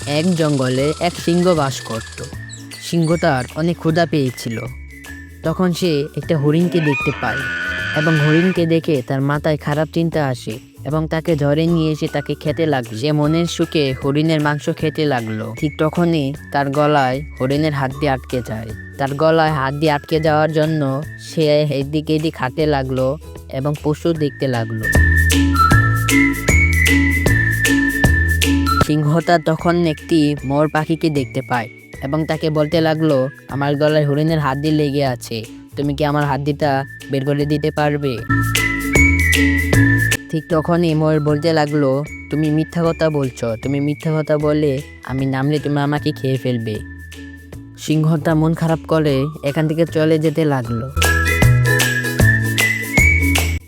এক জঙ্গলে এক সিংহ বাস করত। সিংহটার অনেক ক্ষুধা পেয়েছিল। তখন সে একটা হরিণকে দেখতে পায় এবং হরিণকে দেখে তার মাথায় খারাপ চিন্তা আসে এবং তাকে ধরে নিয়ে এসে তাকে খেতে লাগলো। সে মনের সুখে হরিণের মাংস খেতে লাগলো। ঠিক তখনই তার গলায় হরিণের হাড্ডি আটকে যায়। তার গলায় হাড্ডি আটকে যাওয়ার জন্য সে এদিক এদিক হাঁটতে লাগলো এবং পশু দেখতে লাগলো। সিংহটা তখন একটি মোর পাখিকে দেখতে পায় এবং তাকে বলতে লাগলো, আমার গলায় হরিণের হাড্ডি লেগে আছে, তুমি কি আমার হাড্ডিটা বের করে দিতে পারবে? ঠিক তখনই ময়ূর বলতে লাগলো, তুমি মিথ্যা কথা বলছো, তুমি মিথ্যা কথা বলে আমি নামলে তুমি আমাকে খেয়ে ফেলবে। সিংহটা মন খারাপ করে এখান থেকে চলে যেতে লাগলো।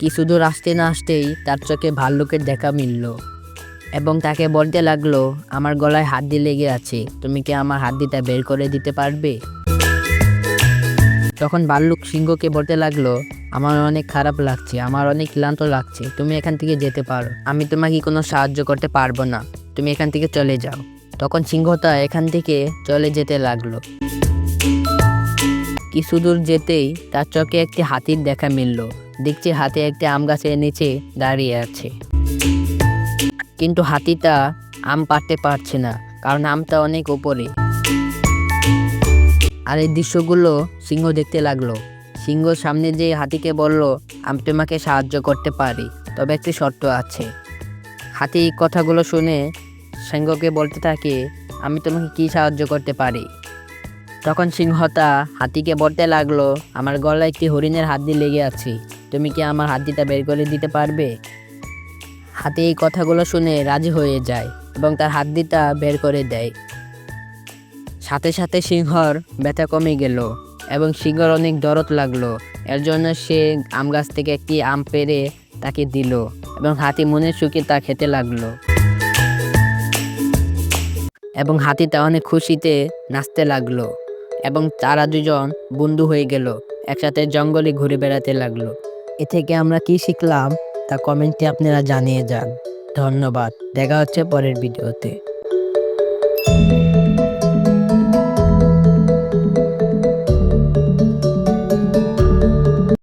কিছু দূর আসতে না আসতেই তার চোখে ভাল্লুকের দেখা মিলল এবং তাকে বলতে লাগলো, আমার গলায় হাড্ডি লেগে আছে, তুমি কি আমার হাড্ডিটা বের করে দিতে পারবে? তখন ভাল্লুক সিংহকে বলতে লাগলো, আমার অনেক খারাপ লাগছে, আমার অনেক ক্লান্ত লাগছে, তুমি এখান থেকে যেতে পারো, আমি তোমাকে কোনো সাহায্য করতে পারবো না, তুমি এখান থেকে চলে যাও। তখন সিংহটা এখান থেকে চলে যেতে লাগলো। কিছু দূর যেতেই তার চোখে একটি হাতির দেখা মিলল। দেখছে হাতি একটি আম গাছের নিচে দাঁড়িয়ে আছে, কিন্তু হাতিটা আম পাড়তে পারছে না, কারণ আমটা অনেক উপরে। আর এই দৃশ্যগুলো সিংহ দেখতে লাগলো। সিংহ সামনে যে হাতিকে বলল, আমি তোমাকে সাহায্য করতে পারি, তবে একটি শর্ত আছে। হাতি এই কথাগুলো শুনে সিংহকে বলতে থাকে, আমি তোমাকে কি সাহায্য করতে পারি? তখন সিংহটা হাতিকে বলতে লাগলো, আমার গলায় একটি হরিণের হাড্ডি লেগে আছে, তুমি কি আমার হাড্ডিটা বের করে দিতে পারবে? হাতি এই কথাগুলো শুনে রাজি হয়ে যায় এবং তার হাড্ডিটা বের করে দেয়। সাথে সাথে সিংহর ব্যথা কমে গেল এবং সিংহর অনেক দরদ লাগলো। এর জন্য সে আম গাছ থেকে একটি আম পেড়ে তাকে দিল এবং হাতি মনের সুখে তা খেতে লাগলো এবং হাতিটা অনেক খুশিতে নাচতে লাগলো এবং তারা দুজন বন্ধু হয়ে গেল, একসাথে জঙ্গলে ঘুরে বেড়াতে লাগলো। এ থেকে আমরা কি শিখলাম তা কমেন্টে আপনারা জানিয়ে যান। ধন্যবাদ, দেখা হচ্ছে পরের ভিডিওতে।